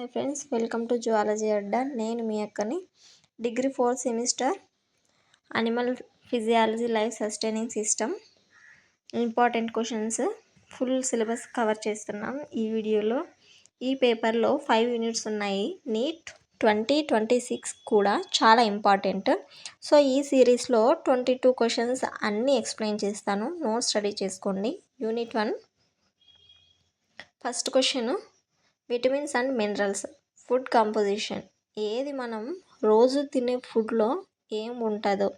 Hi friends, welcome to zoology అడ్డా. నేను మీ అక్కని. Degree 4th semester animal physiology life sustaining system important questions full syllabus cover చేస్తున్నాం ఈ వీడియోలో. ఈ పేపర్లో 5 యూనిట్స్ ఉన్నాయి. నీట్ 2026 కూడా చాలా ఇంపార్టెంట్. సో ఈ సిరీస్లో 22 క్వశ్చన్స్ అన్నీ ఎక్స్ప్లెయిన్ చేస్తాను. నోట్స్ స్టడీ చేసుకోండి. Unit 1 first question, vitamins and minerals food composition. ఏది మనం రోజు తినే ఫుడ్లో ఏం ఉంటుందో,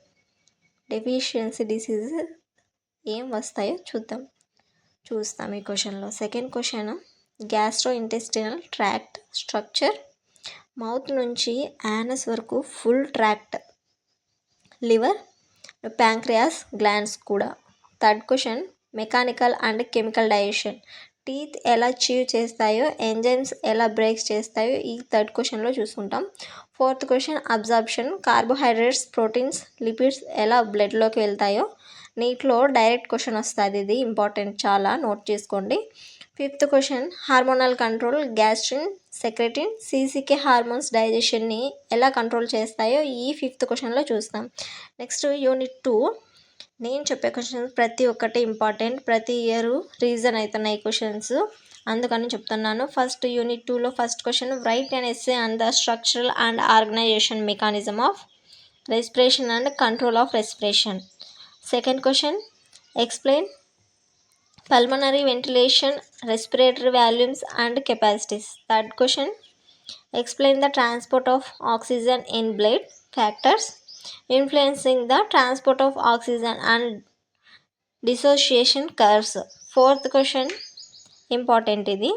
డెఫిషియన్సీ డిసీజ్ ఏం వస్తాయో చూస్తాం ఈ క్వశ్చన్లో. Second question, gastro intestinal tract structure. Mouth నుంచి యానస్ వరకు full tract, liver, pancreas, glands కూడా. Third question, mechanical and chemical digestion. Teeth ఎలా చీవ్ చేస్తాయో, ఎంజైమ్స్ ఎలా బ్రేక్స్ చేస్తాయో ఈ థర్డ్ క్వశ్చన్లో చూసుకుంటాం. Fourth question, absorption. Carbohydrates, proteins, lipids ఎలా బ్లడ్లోకి వెళ్తాయో. నీటిలో డైరెక్ట్ క్వశ్చన్ వస్తుంది, ఇది ఇంపార్టెంట్, చాలా నోట్ చేసుకోండి. Fifth question, hormonal control. Gastrin, secretin, CCK hormones డైజెషన్ని ఎలా కంట్రోల్ చేస్తాయో ఈ ఫిఫ్త్ క్వశ్చన్లో చూస్తాం. Next unit 2. నేను చెప్పే క్వశ్చన్స్ ప్రతి ఒక్కటి ఇంపార్టెంట్, ప్రతి ఇయర్ రీజన్ అవుతున్నాయి క్వశ్చన్స్, అందుకని చెప్తున్నాను. ఫస్ట్ యూనిట్ 2లో first question, write and essay on the structural and organisation mechanism of respiration and control of respiration. Second question, explain pulmonary ventilation, respiratory volumes and capacities. Third question, explain the transport of oxygen in blood, factors influencing the transport of oxygen and dissociation curves. Fourth question, important idi,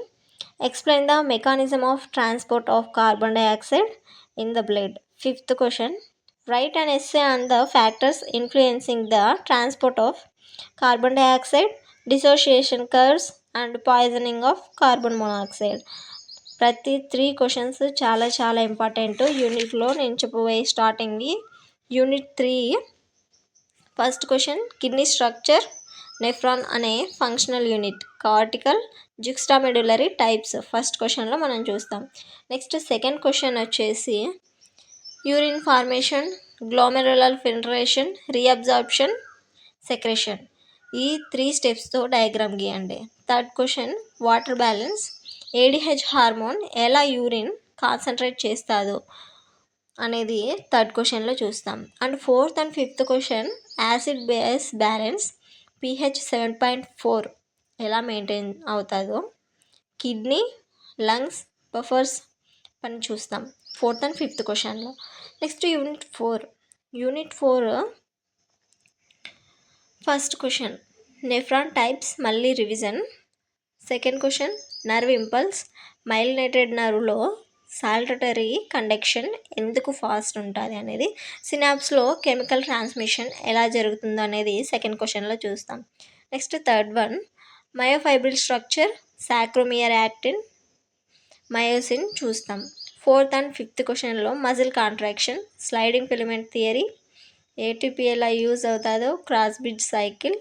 explain the mechanism of transport of carbon dioxide in the blood. Fifth question, write an essay on the factors influencing the transport of carbon dioxide, dissociation curves and poisoning of carbon monoxide. ప్రతి 3 questions చాలా చాలా important యూనిట్లో. నేను చెప్పబోయే starting unit 3 first question, kidney structure. Nephron అనే functional unit, cortical, juxtamedullary types first క్వశ్చన్లో మనం చూస్తాం. నెక్స్ట్ సెకండ్ క్వశ్చన్ వచ్చేసి, urine formation, glomerular filtration, reabsorption, secretion. ఈ 3 స్టెప్స్తో డయాగ్రామ్ గీయండి. Third question, water balance. ADH hormone ఎలా యూరిన్ కాన్సన్ట్రేట్ చేస్తుందో అనేది థర్డ్ క్వశ్చన్లో చూస్తాం. And fourth and fifth question, acid base balance, pH 7.4 ఎలా మెయింటైన్ అవుతుందో, కిడ్నీ, లంగ్స్, బఫర్స్ పని చూస్తాం ఫోర్త్ అండ్ ఫిఫ్త్ క్వశ్చన్లో. Next unit 4 first question, nephron types, మళ్ళీ revision. Second question, nerve impulse. Myelinated నర్వ్లో సాల్టటరీ కండక్షన్ ఎందుకు ఫాస్ట్ ఉంటుంది అనేది, సినాప్స్లో కెమికల్ ట్రాన్స్మిషన్ ఎలా జరుగుతుందో అనేది సెకండ్ క్వశ్చన్లో చూస్తాం. Next third one, myofibril structure, sarcomere actin, myosin చూస్తాం. ఫోర్త్ అండ్ ఫిఫ్త్ క్వశ్చన్లో muscle contraction, sliding filament theory, ATP ఎలా యూజ్ అవుతుందో, క్రాస్ బ్రిడ్జ్ సైకిల్.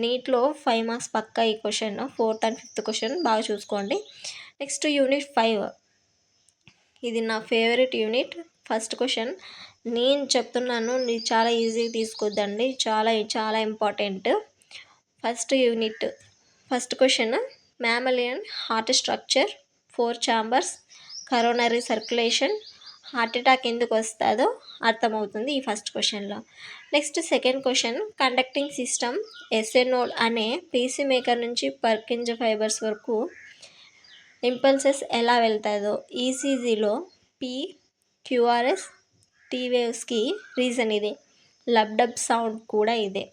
నీట్లో 5 మార్క్స్ పక్కా ఈ క్వశ్చన్. ఫోర్త్ అండ్ ఫిఫ్త్ క్వశ్చన్ బాగా చూసుకోండి. నెక్స్ట్ యూనిట్ 5, ఇది నా ఫేవరెట్ యూనిట్. ఫస్ట్ క్వశ్చన్ నేను చెప్తున్నాను, మీరు చాలా ఈజీగా తీసుకోద్దండి, చాలా చాలా important. First unit first question, mammalian heart structure, 4 chambers, coronary circulation. Heart attack ఎందుకు వస్తుందో అర్థమవుతుంది ఈ ఫస్ట్ క్వశ్చన్లో. Next second question, conducting system, SA node అనే పీసీ మేకర్ నుంచి పర్కింజ్ ఫైబర్స్ వరకు ఇంపల్సెస్ ఎలా వెళ్తాయో. ఈసీజీలో పీ, క్యూఆర్ఎస్, టీ వేవ్స్కి రీజన్ ఇదే, లబ్డబ్ సౌండ్ కూడా ఇదే.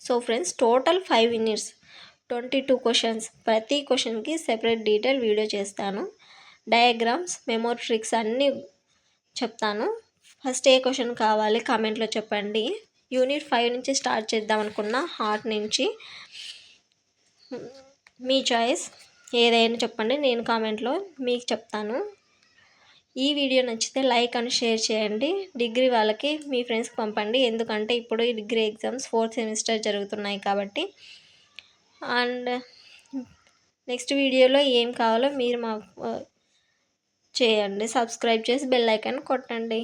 So friends, total 5 units, 22 questions. ప్రతి క్వశ్చన్కి సెపరేట్ డీటెయిల్ వీడియో చేస్తాను. డయాగ్రామ్స్, మెమోరీ ట్రిక్స్ అన్నీ చెప్తాను. ఫస్ట్ ఏ క్వశ్చన్ కావాలి కామెంట్లో చెప్పండి. యూనిట్ 5 నుంచి స్టార్ట్ చేద్దాం అనుకున్నా, హార్ట్ నుంచి, మీ చాయిస్ ఏదైనా చెప్పండి, నేను కామెంట్లో మీకు చెప్తాను. ఈ వీడియో నచ్చితే లైక్ అండ్ షేర్ చేయండి. డిగ్రీ వాళ్ళకి మీ ఫ్రెండ్స్కి పంపండి, ఎందుకంటే ఇప్పుడు ఈ డిగ్రీ ఎగ్జామ్స్ 4th సెమిస్టర్ జరుగుతున్నాయి కాబట్టి. అండ్ నెక్స్ట్ వీడియోలో ఏం కావాలో మీరు మా చేయండి. సబ్స్క్రైబ్ చేసి బెల్ ఐకాన్ కొట్టండి.